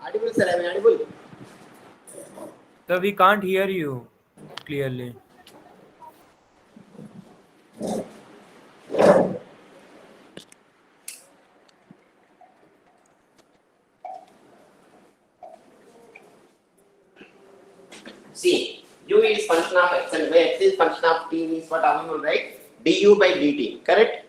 Audible, sir. Am I audible? Sir, we can't hear you clearly. See, u is function of x and y, x is function of t is what are we going to write? Du by dt, correct?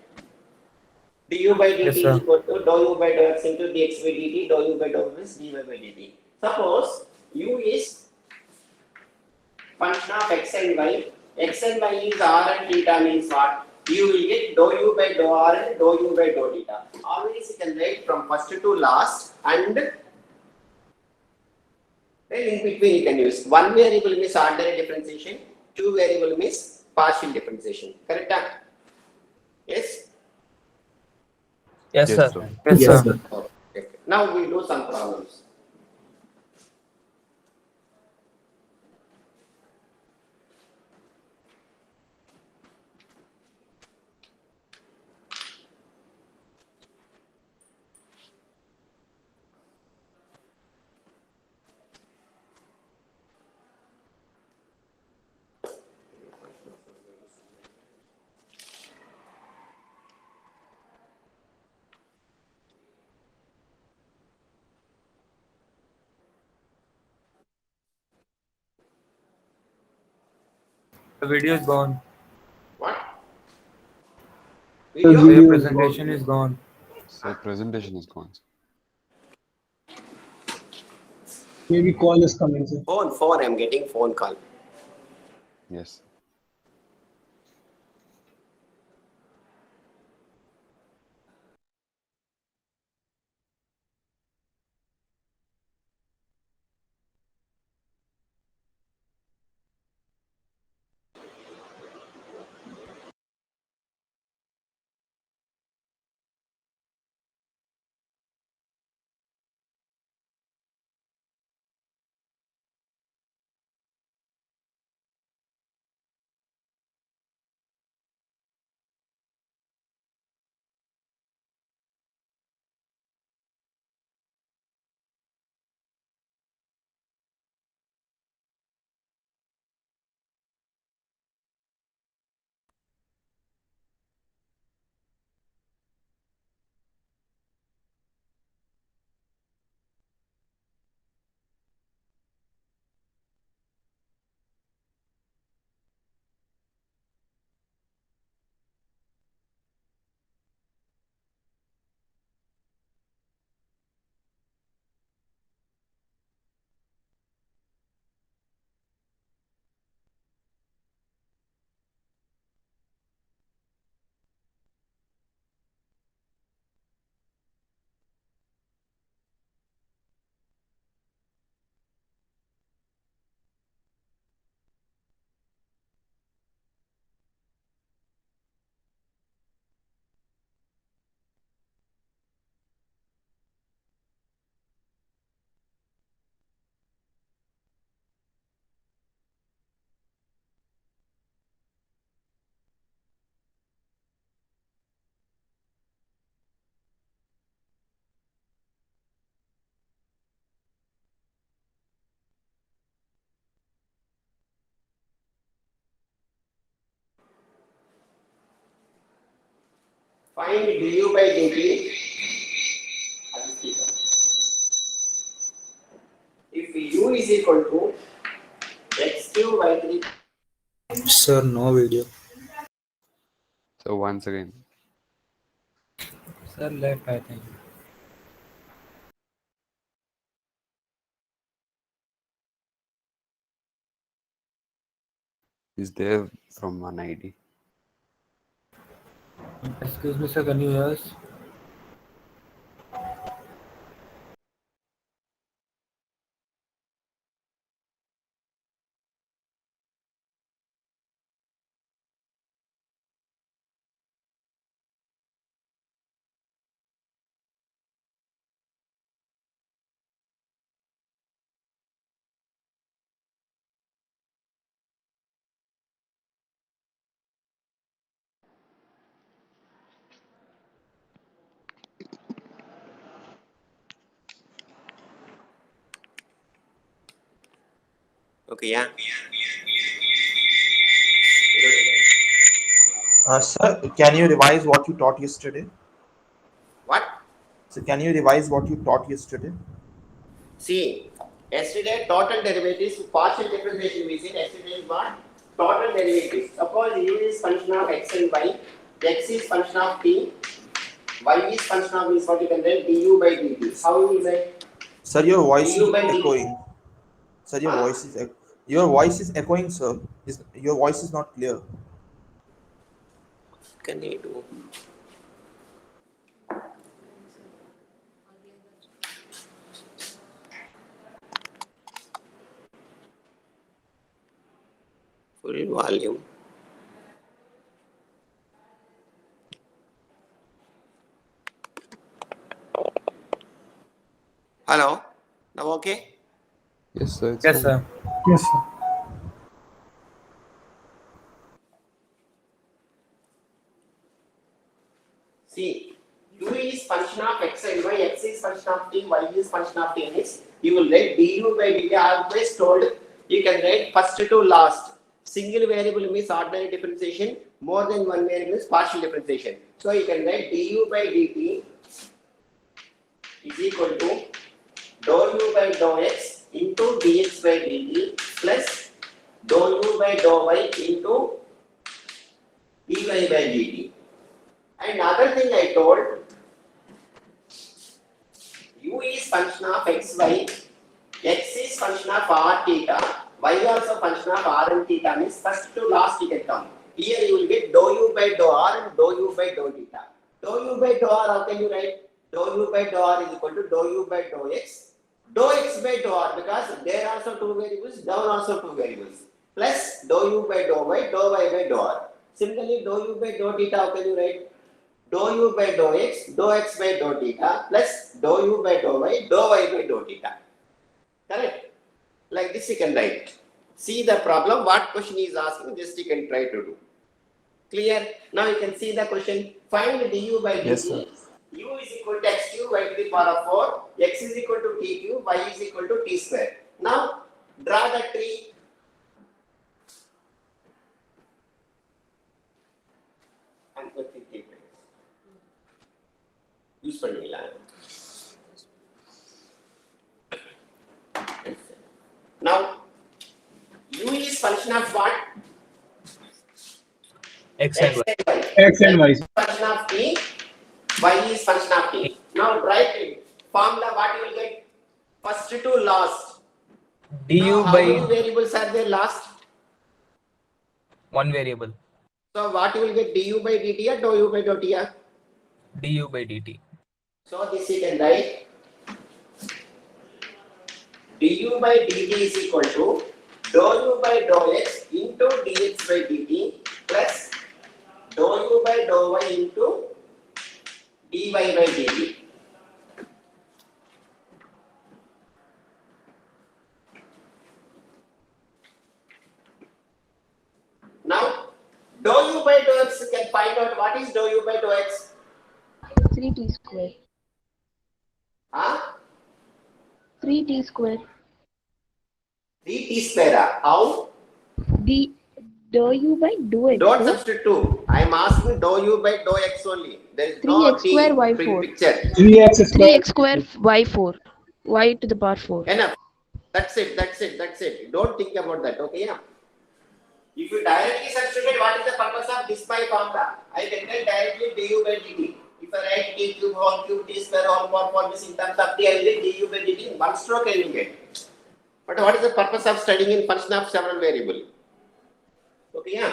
Du by dt Yes, is sir. equal to dou u by dou x into dx by dt, dou u by dou v is dy by dt. Suppose u is function of x and y is r and theta means what? You will get dou u by dou r and dou u by dou theta. Always you can write from first to last and then in between you can use. One variable means ordinary differentiation, two variable means partial differentiation. Correct? Yes? Yes, Yes, sir. sir. Yes, Yes, sir. sir. Okay. Now we do some problems. The video is gone. What? The Sir, Video? your video is presentation gone. is gone. Sir, presentation is gone. Maybe call is coming, sir. Phone. I'm getting phone call. Yes. Find du by dt. If u is equal to x cube by 3. Sir, no video. So once again, Sir, left, I think. is there from one ID? Excuse me, sir, can you hear us? Okay, yeah. Sir, can you revise what you taught yesterday? What? So, can you revise what you taught yesterday? See, yesterday total derivatives, partial differentiation we said yesterday is what? Total derivatives. Suppose u is function of x and y, x is function of t, y is function of is what you can write du by dt. How you will write? Sir, your voice du is by dt. echoing. Sir, your Huh? voice is your voice is echoing, sir. Your voice is not clear. Can you do? Full volume. Hello? Now okay? Yes, sir. It's Yes, fine. sir. Yes, sir. See, u is function of x and y, x is function of t, y is function of t means you will write du by dt. I always told you can write first to last. Single variable means ordinary differentiation, more than one variable is partial differentiation. So you can write du by dt is equal to dou u by dou x into dx by dt plus dou u by dou y into dy by dt. And other thing I told, u is function of x, y, x is function of r theta, y also function of r and theta means first to last you can come. Here you will get dou u by dou r and dou u by dou theta. Dou u by dou r, how can you write? Dou u by dou r is equal to dou u by dou x by dou r, because there are also two variables, down also two variables, plus dou u by dou y by dou r. Similarly, dou u by dou theta, how can you write? Dou u by dou x by dou theta plus dou u by dou y by dou theta. Correct? Like this you can write. See the problem, what question he is asking, just you can try to do. Clear? Now you can see the question. Find du by dt. Yes, sir. U is equal to x cube y to the power of 4, x is equal to t cube, y is equal to t square. Now draw the tree. Use பண்ணீங்களா? Now u is function of what? X and Y. y. X and Y. Function of t, y is function of t. Now write it. Formula what you will get? First to last. Du Now, how by many variables are there last? one variable. So what you will get, du by dt or dou u by dou t? Du by dt. So this you can write. Du by dt is equal to dou u by dou x into dx by dt plus dou u by dou y into dy by dt. Now dou u by dou x, you can find out what is dou u by dou x. 3t square. Huh? 3t square. 3t square. How? D dou u by dou x. Don't square. substitute 2. I am asking dou u by dou x only. There is no 3x t square y in 4. picture. 3x square. 3x square y 4. Y to the power 4. Enough. That's it. Don't think about that. Okay, yeah. If you directly substitute, what is the purpose of this by formula? I can get directly du by dt. If I write t cube whole cube t square whole power 4 this in terms of t, I will get du by dt in one stroke I will get. But what is the purpose of studying in function of several variable? Okay, yeah.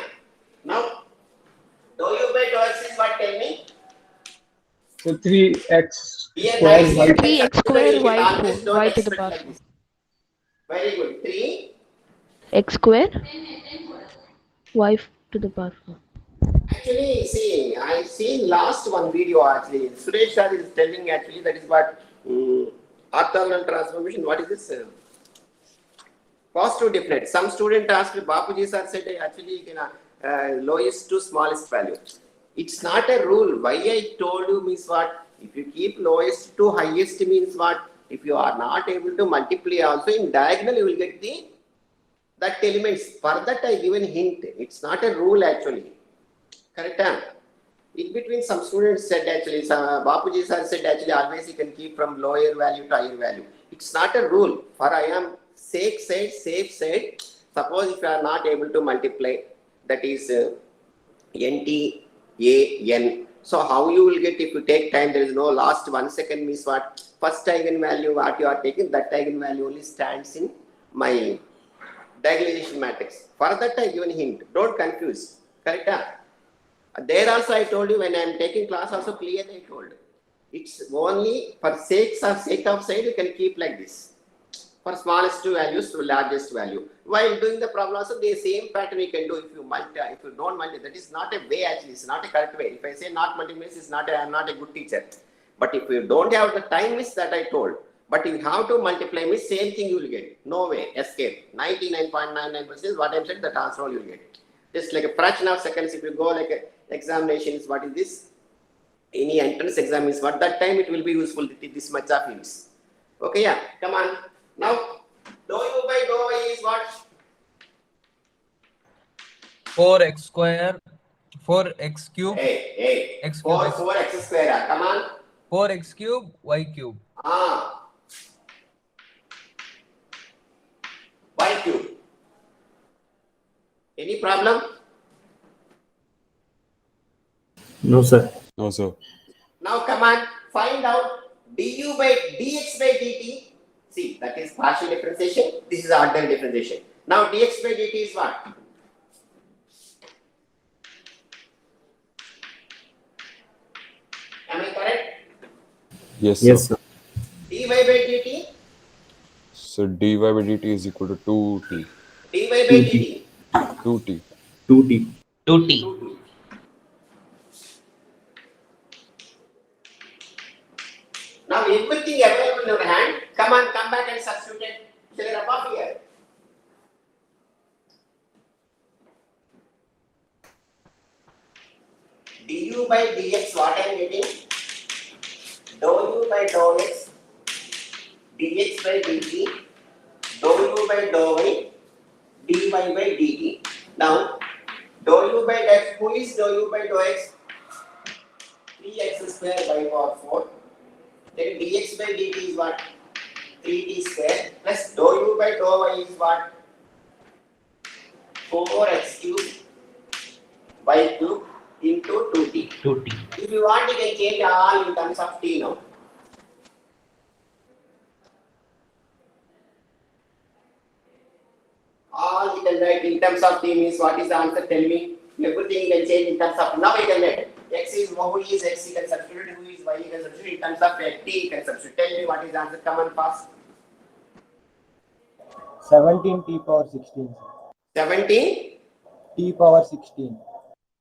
Now dou u by dou x is what, tell me? So 3x Here square nice, y. 3x square y always 4. don't Y to the expect power like 4. this. Very good. 3 X square y to the power 4. actually, see, I seen last one video actually. Suresh sir is telling actually that is what orthogonal transformation. What is this? Positive definite. Some student asked, Bapuji sir said actually you can lowest to smallest value. It's not a rule. Why I told you means what? If you keep lowest to highest means what? If you are not able to multiply also in diagonal you will get that elements. For that I given hint. It's not a rule actually. Correct? In between, some students said actually, Bapuji sir said actually always you can keep from lower value to higher value. It's not a rule. For I am safe side. Suppose if you are not able to multiply, that is NT, So how you will get if you take time? There is no last 1 second means what? First eigenvalue what you are taking, that eigenvalue only stands in my diagonalization matrix. For that I given hint. Don't confuse. Correct? There also I told you when I am taking class also clearly I told. It's only for sake of side you can keep like this. For smallest values to largest value. While doing the problem also the same pattern you can do if you multiply. If you don't multiply, that is not a way actually. It's not a correct way. If I say not multiply, I am not a good teacher. But if you don't have the time, is that I told. But you have to multiply means same thing you will get. No way, escape. 99.99% what I am said, that answer you will get. Just like a fraction of seconds, if you go like a examinations, what is this? Any entrance exam is what that time it will be useful, this much of hints. Okay, yeah, come on. Now, dou u by dou y is what? 4x square, 4x cube, Hey, x cube, 4x square, come on. 4x cube, y cube. Y cube. Any problem? No, sir. No, sir. Now come on, find out du by dx by dt. See, that is partial differentiation. This is ordinary differentiation. Now dx by dt is what? Am I correct? Yes, sir. Yes, sir. dy by dt. So dy by dt is equal to 2t. dy by dt. 2t. 2t. 2t. Now everything available in your hand. Come on, come back and substitute it. Shall I rub off here? Du by dx, what I am getting? Dou u by dou x, dx by dt, dou u by dou y, dy by dt. Now, dou u by x, who is dou u by dou x? 3x square by power 4. Then dx by dt is what? 3t square plus dou u by dou y is what? 4x cube by cube into 2t. 2t. If you want, you can change all in terms of t now. All you can write in terms of t means what is the answer? Tell me. Everything you can change in terms of. Now you can write x is who is x, you can substitute, who is y, you can substitute in terms of t, you can substitute. Tell me what is the answer. Come on fast. 17 t power 16. 17. T power 16.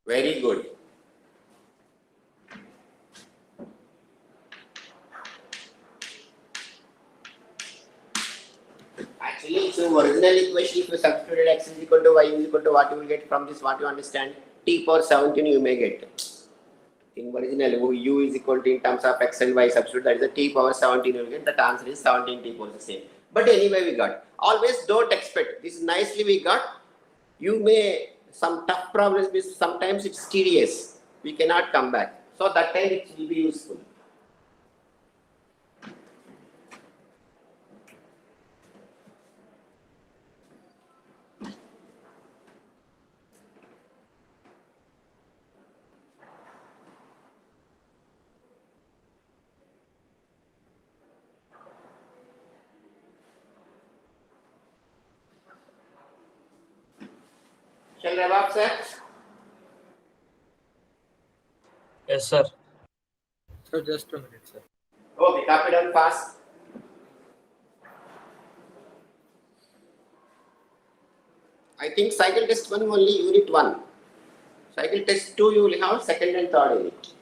Very good. Actually, so original equation, if you substituted x is equal to y is equal to what you will get from this, what you understand, t power 17 you may get. In original, u is equal to in terms of x and y substitute, that is the t power 17 you will get, that answer is 17 t power the same. But anyway we got. Always don't expect, this nicely we got. You may, some tough problems, sometimes it's tedious, we cannot come back. So that time it will be useful. Shall I wrap up, sir? Yes, sir. Sir, just a minute, sir. Okay, copy down fast. I think cycle test 1 only unit 1. Cycle test 2 you will have second and third unit.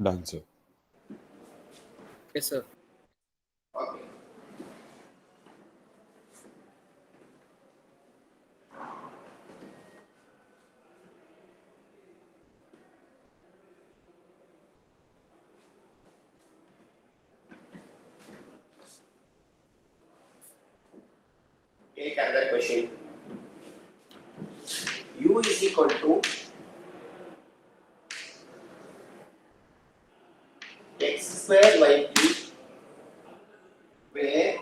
Done, sir. Yes, sir. Okay. Take another question. U is equal to x square y cube, where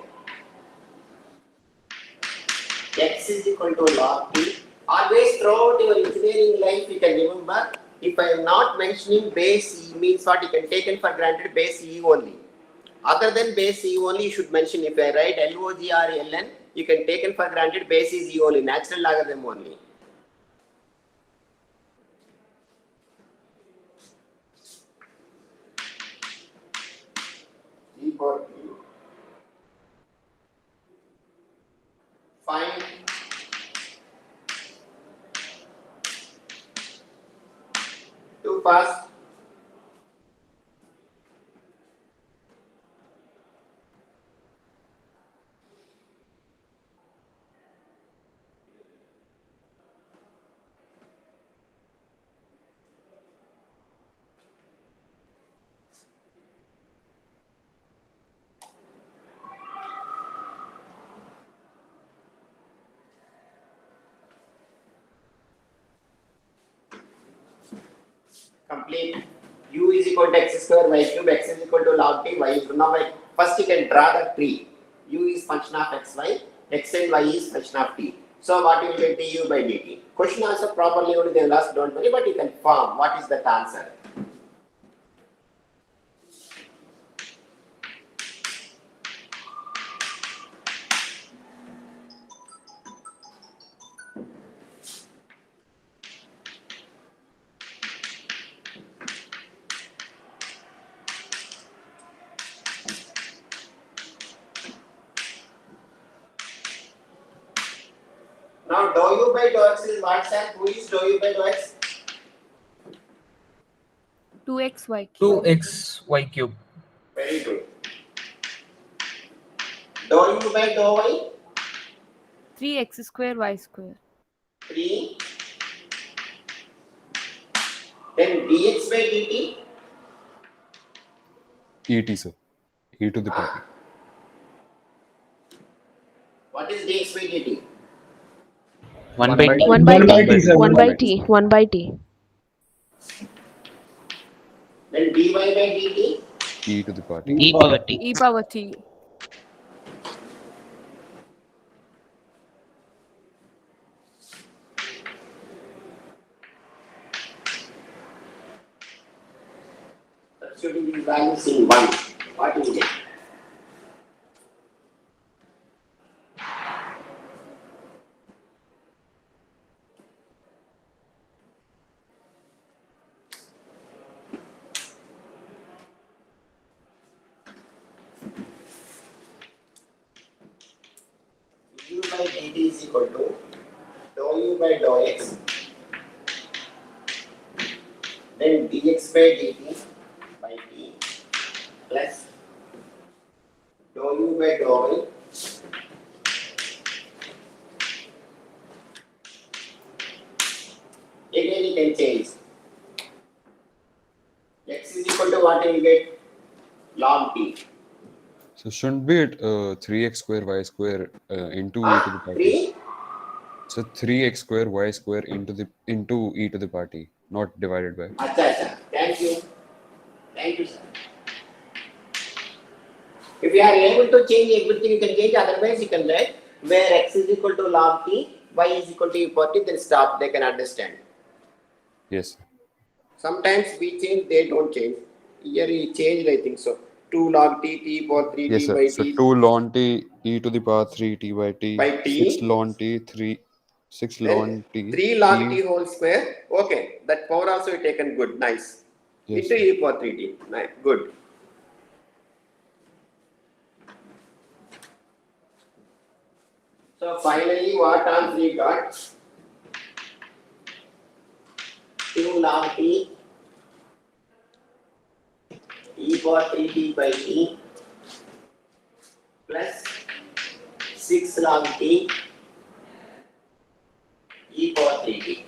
x is equal to log t. Always throughout your engineering life, you can remember, if I am not mentioning base e means what, you can take it for granted base e only. Other than base e only, you should mention. If I write log or ln, you can take it for granted base is e only, natural logarithm only. E for q. Find too fast. Complete. U is equal to x square y cube, x is equal to log t, y is now by first you can draw the tree. U is function of x, y, x and y is function of t. So what you will get du by dt. Question answer properly only they will ask, don't worry, but you can form what is that answer. Now dou u by dou x is what, sir? Who is dou u by dou x? 2xy cube. 2xy cube. Very good. Dou u by dou y? 3x square y square. 3. Then dx by dt? Et, sir. E to the power. What is dx by dt? 1 by t. 1 by t. sir. 1 by t. 1 by t. Then dy by dt? E to the power. E power t. E power t. Substituting these values in 1. What will you get? U by dt is equal to dou u by dou x, then dx by dt by t plus dou u by dou y again you can change. X is equal to what you get? Log t. So shouldn't be it 3x square y square into e to the power. 3? So 3x square y square into e to the power t, not divided by. Acha, acha. Thank you. Thank you, sir. If you are able to change everything, you can change. Otherwise, you can write where x is equal to log t, y is equal to e power t, then stop. They can understand. Yes, sir. Sometimes we change, they don't change. Here we changed, I think so. 2 log t, t power 3 Yes, t sir. by So t 2 ln t e to the power 3 t by t, by t. 6 ln t 6 Then ln t 3 log e, t whole square. Okay, that power also we taken good. Nice. yes, Into sir. e power 3t. Nice. Good. So finally, what answer we got? 2 log t power 3t by t plus 6 log t e power 3t.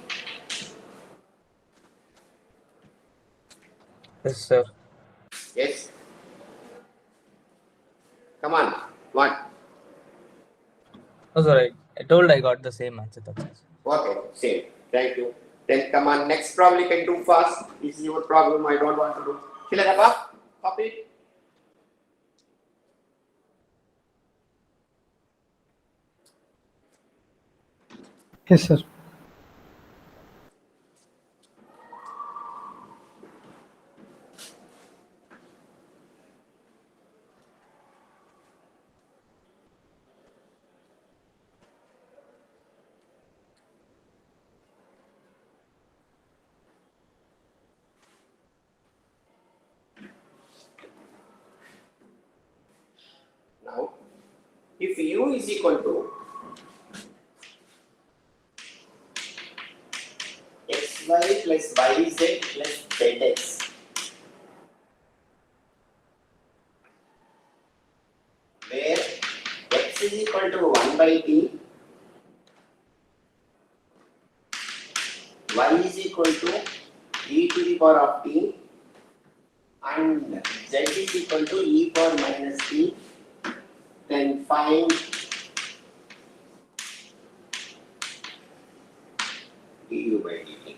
Yes, sir. Yes. Come on. What? Oh, sorry. I told I got the same answer. That's all. Okay, same. Thank you. Then come on, next problem you can do fast. This is your problem. I don't want to do. Shiladapa, copy it. Yes, sir. Now, if u is equal to xy plus yz plus zx, where x is equal to 1 by t, y is equal to e to the power of t, and z is equal to e power minus t, then find du by dt.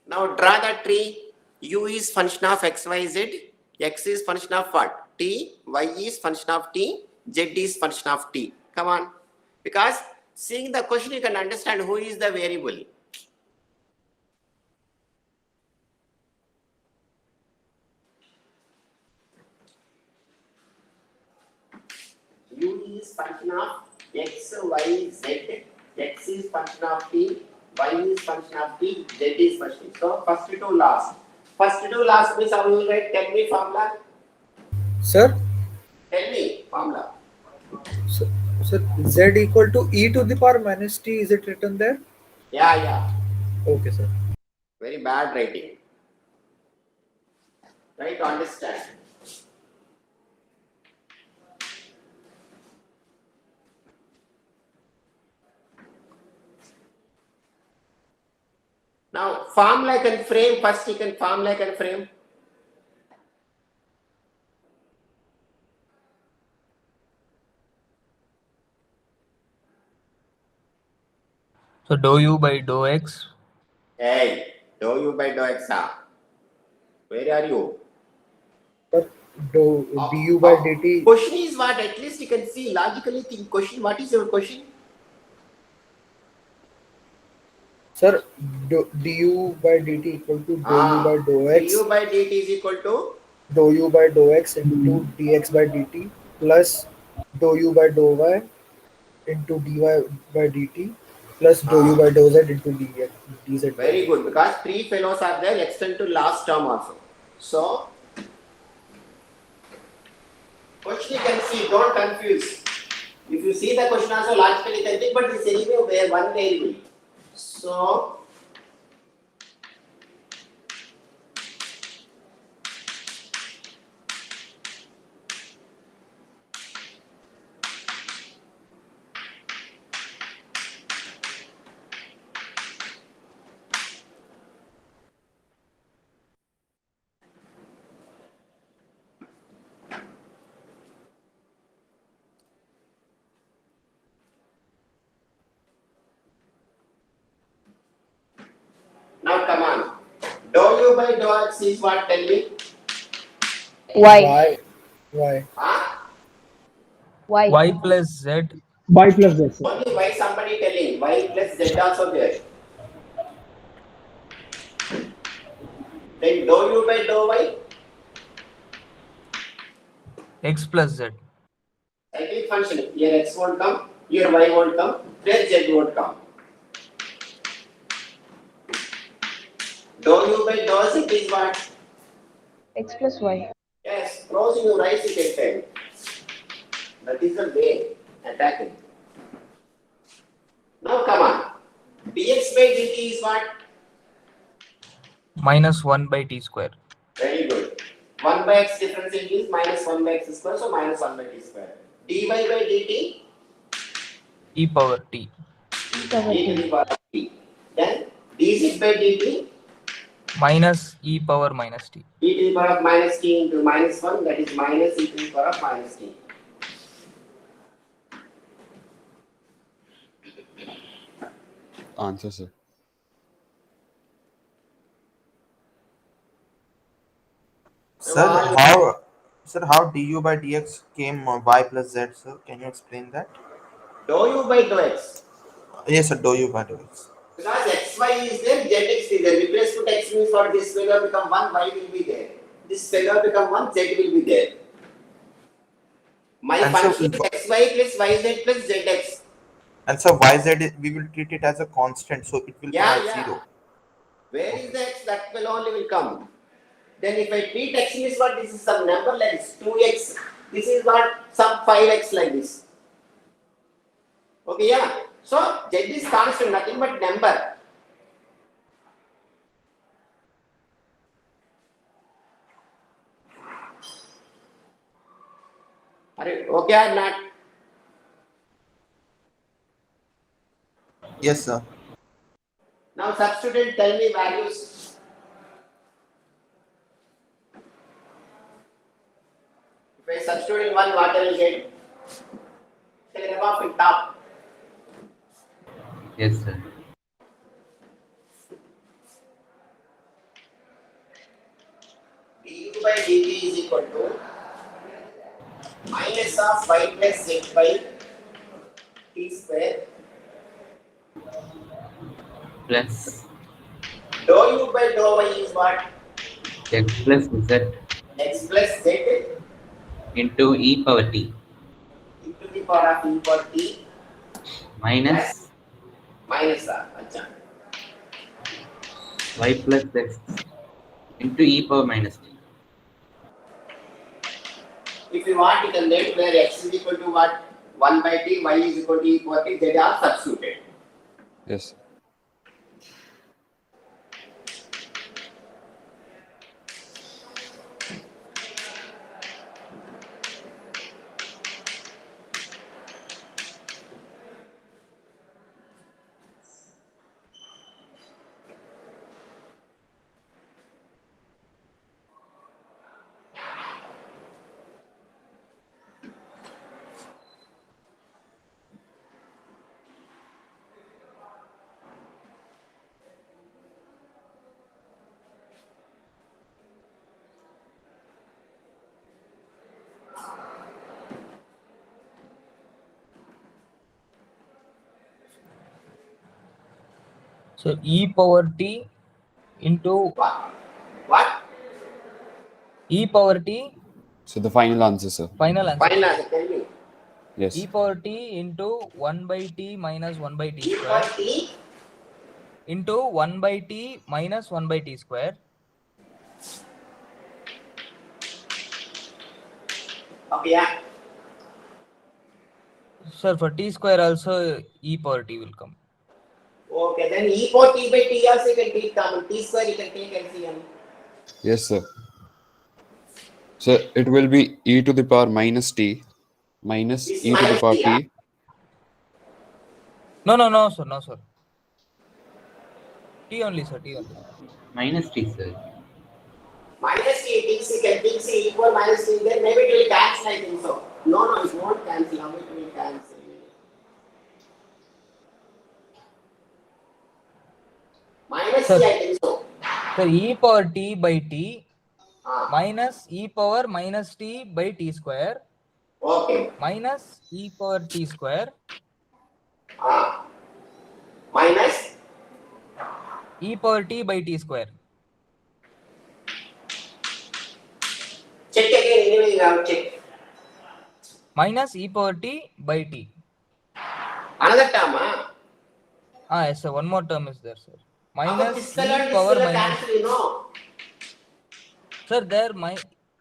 Now draw the tree. U is function of x, y, z. X is function of what? T. Y is function of t. Z is function of t. Come on. Because seeing the question you can understand who is the variable. U is function of x, y, z. X is function of t. Y is function of t. Z is function. So first to last. First to last means I will write. Tell me formula. Sir, Tell me formula. sir, sir, z equal to e to the power minus t. Is it written there? Yeah. Okay, sir. Very bad writing. Try to understand. Now, form like and frame. First, you can form like and frame. So dou u by dou x. Hey, dou u by dou x. Where are you? Sir, du by dt. Question is what? At least you can see logically think question. What is your question? Sir, du by dt equal to dou u by dou x. Du by dt is equal to Dou u by dou x into dx by dt plus dou u by dou y into dy by dt plus dou u by dou z into dz. Very good, because three fellows are there, extend to last term also. So, question you can see, don't confuse. If you see the question also logically you can think, but it's anyway where one variable. So, now come on. Dou u by dou x is what? Tell me. Y. Y. Huh? Y. Y plus z. Y plus Z, sir. Only y somebody telling. Y plus z also there. Then dou u by dou y. X plus z. Cyclic function. Here x won't come. Here y won't come. Here z won't come. Dou u by dou z is what? X plus Y. Yes, closing your eyes you can tell. That is the way attacking. Now come on. dx by dt is what? Minus 1 by t square. Very good. 1 by x differential is minus 1 by x square, so minus 1 by t square. dy by dt, E power t. Power e to t. the power of t. Then dz by dt, Minus e power minus t. e to the power of minus t into minus 1, that is minus e to the power of minus t. Answer, sir. Sir, how du by dx came y plus z, sir? Can you explain that? Dou u by dou x. Yes, sir, du by dx. Because xy is there, zx is there. Replace put x means what? This figure become 1, y will be there. This figure become 1, z will be there. My And so function is xy plus yz plus zx. And so yz, we will treat it as a constant, so it will Yeah, come as yeah. 0. Where is the x? That will only will come. Then if I treat x means what? This is some number like this, 2x. This is what? Some 5x like this. Okay, yeah. So z is constant, nothing but number. Are you okay or not? Yes, sir. Now substitute, tell me values. If I substitute in one, what I will get? Take it off in top. Yes, sir. du by dt is equal to minus of y plus z by t square. Plus Dou u by dou y is what? x plus z X plus z into e power t into the power of e power t minus minus r. Acha. y plus x into e power minus t. If you want, you can let where x is equal to what? 1 by t, y is equal to e power t, they are substituted. Yes. So e power t into What? What? e power t, So the final answer, sir. final answer. Final answer, tell me. Yes. E power t into 1 by t minus 1 by t E power square t into 1 by t minus 1 by t square. okay, yeah. Sir, for t square also e power t will come. Okay, then e power t by t also you can take common. T square you can take LCM. Yes, sir. So it will be e to the power minus t minus This e to the minus power t, yeah? t. No, sir, no, sir. T only, sir, T only. Minus t, sir. Minus t, thinks you can think c equal minus t, then maybe it will cancel, I think so. No, it won't cancel. How it will cancel? Minus Sir. t, I think so. So e power t by t Ah, minus e power minus t by t square okay. minus e power t square Ah, minus e power t by t square. check again. Anyway, you have to check. Minus e power t by t. Another term, ah. Yes, sir. One more term is there, sir. About Minus this e fella power minus. cancel, you know. Sir, there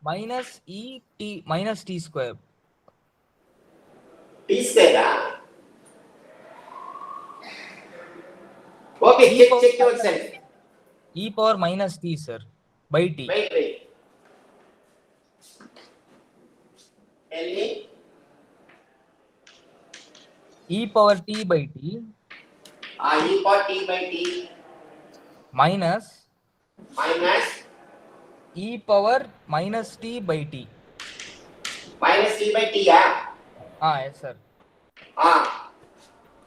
minus e t minus t square. T square. Okay, E check power check minus yourself. e power minus t, sir, by t. Wait. Tell me. E power t by t E power T by T minus minus e power minus t by t. minus T by T. Yes, sir. Ah.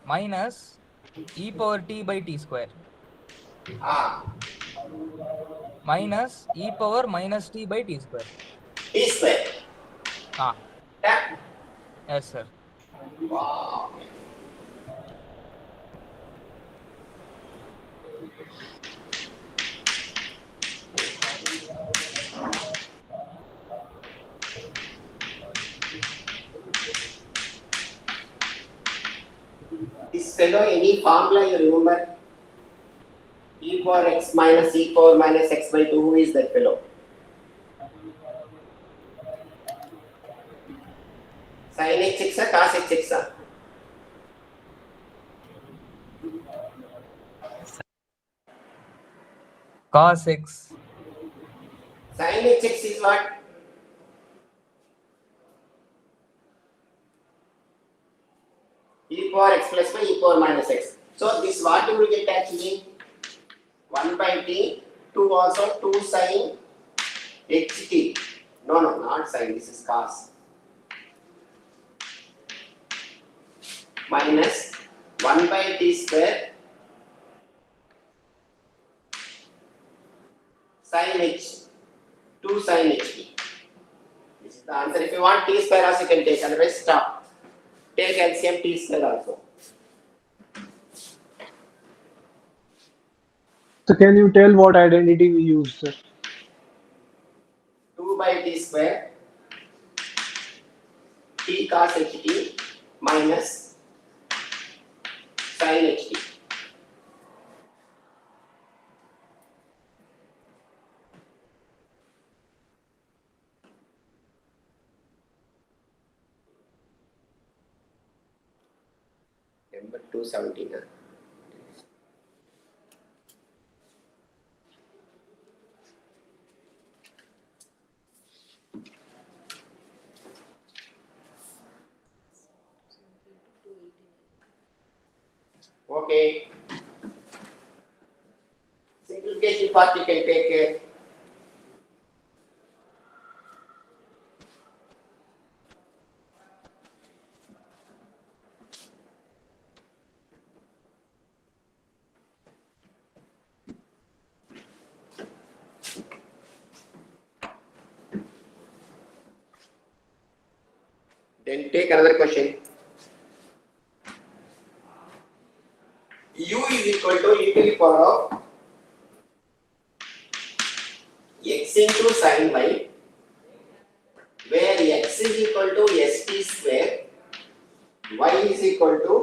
Minus e power t by t square Ah. minus e power minus t by t square. T square. Yeah. Yes, sir. Wow. This fellow, any formula you remember? E power x minus e power minus x by 2. Who is that fellow? Sin x cos x. Cos x. Sin x is what? E power x plus by e power minus x. So this what you will get actually? 1 by t, 2 also 2 sin ht. No, not sin, this is cos. Minus 1 by t square sin h, 2 sin ht. This is the answer. If you want t square also you can take, otherwise stop. Take LCM t square also. So can you tell what identity we used, sir? 2 by t square t cos ht minus sin ht. Number 217. Okay. Simplification part you can take care. Then take another question. U is equal to e to the power of x into sin y, where x is equal to st square, y is equal to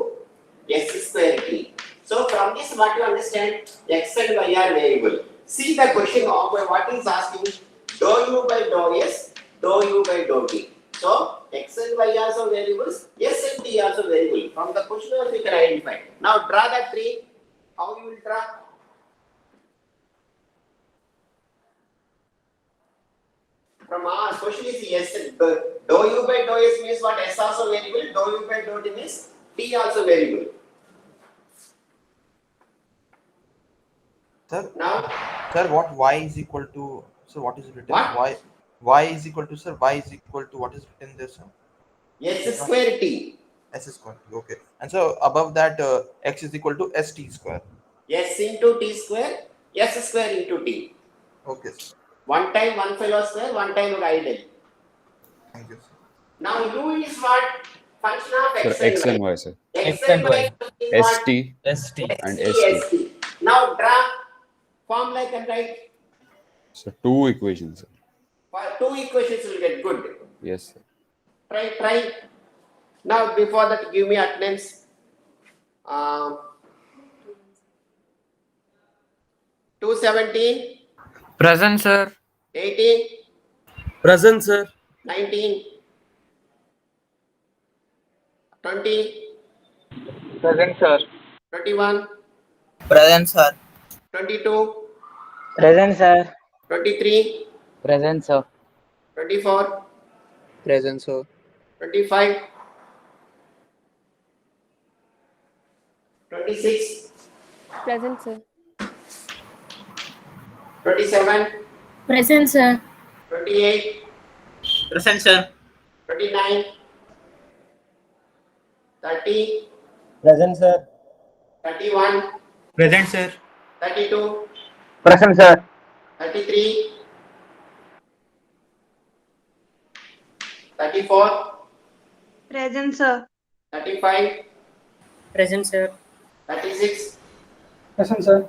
s square t. So from this what you understand, x and y are variable. See the question of what is asking, dou u by dou s, dou u by dou t. So x and y are also variables, s and t are also variable. From the question also you can identify. Now draw that tree. How you will draw? From our question is yes, dou u by dou s means what, s also variable, dou u by dou t means t also variable. Sir, Now, sir, what y is equal to? So what is written? What? Y is equal to, sir. Y is equal to what is written there, sir? s square t. S square. Okay. And so above that, x is equal to st square. S into t square, s square into t. Okay, sir. One time one fellow square, one time idle. Thank you, sir. Now u is what? Function of Sir, x x and and y. y, sir. X and y is what? ST St. and ST, ST. ST. Now draw formula I can write. So two equations, sir. For 2 equations will get good. Yes, sir. Try. Now before that give me attendance. 217, Present, sir. 18, Present, sir. 19, 20, Present, sir. 21, Present, sir. 22, Present, sir. 23, Present, sir. 24, Present, sir. 25, 26, Present, sir. 27, Present, sir. 28, Present, sir. 29, 30, Present, sir. 31, Present, sir. 32, Present, sir. 33, 34, Present, sir. 35, Present, sir. 36, Present, sir.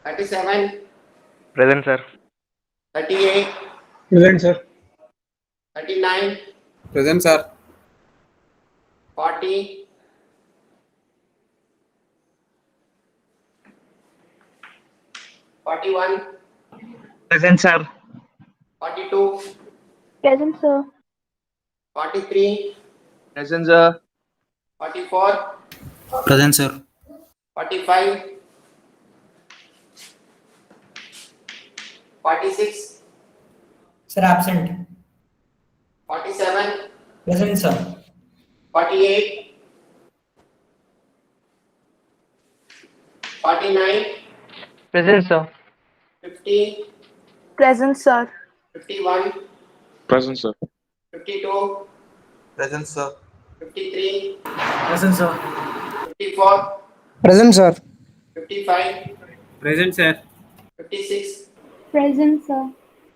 37, Present, sir. 38, Present, sir. 39, Present, sir. 40, 41, Present, sir. 42, Present, sir. 43, Present, sir. 44, Present, sir. 45, 46, Sir, absent. 47, Present, sir. 48, 49, Present, sir. 50, Present, sir. 51, Present, sir. 52, Present, sir. 53, Present, sir. 54, Present, sir. 55, Present, sir. 56, Present, sir.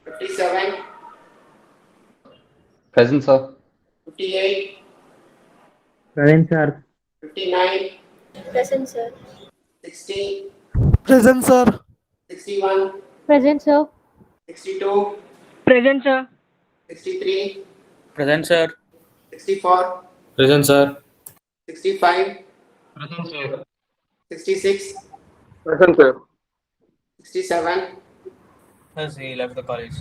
57, Present, sir. 58, Present, sir. 59, Present, sir. 60, Present, sir. 61, Present, sir. 62, Present, sir. 63, Present, sir. 64, Present, sir. 65, Present, sir. 66, Present, sir. 67, Yes, he left the college.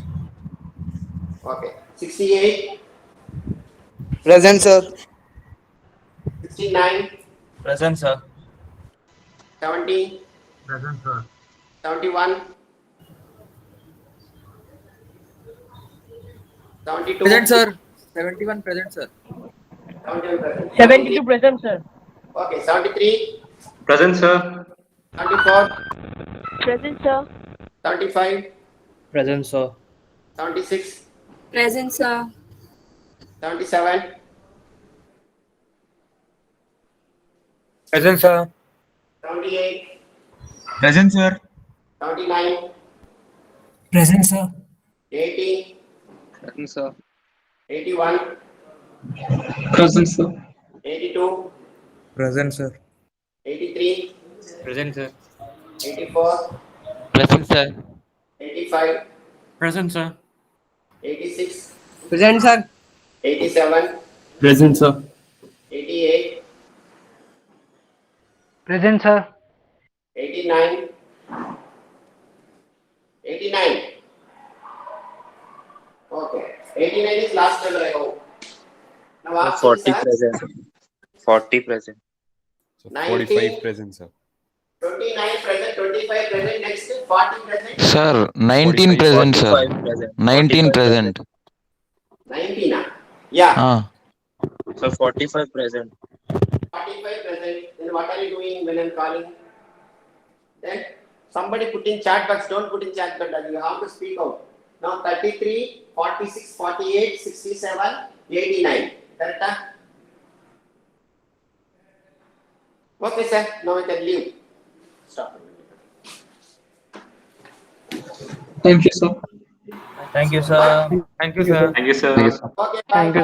okay, 68, Present, sir. 69, Present, sir. 70, Present, sir. 71, 72, Present, sir. 71, present, sir. 71 present. 72 present, sir. Okay, 73, Present, sir. 74, Present, sir. 75, Present, sir. 76, Present, sir. 77, Present, sir. 78, Present, sir. 79, Present, sir. 80, Present, sir. 81, Present, sir. 82, Present, sir. 83, Present, sir. 84, Present, sir. 85, Present, sir. 86, Present, sir. 87, Present, sir. 88, Present, sir. 89, 89. Okay, 89 is last number I hope. Now ask 40 sir. present. 40 present. So 90. 45 present, sir. 29 present, 25 present, next 40 present, Sir, 19 45. present, sir. 45 present. 19 45 present. 19. Yeah, Ah, So 45 present. 45 present. Then what are you doing when I'm calling? Then somebody put in chat box, don't put in chat box, you have to speak out. Now 33, 46, 48, 67, 89. Correct? Okay, sir. Now I can leave. Stop. thank you, sir. Thank you, sir. Thank you, sir. Thank you, sir. Okay, bye, bye, bye, Thank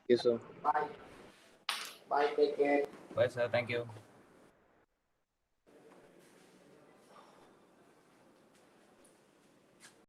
you, sir. bye. Bye, take care. Bye, sir. Thank you.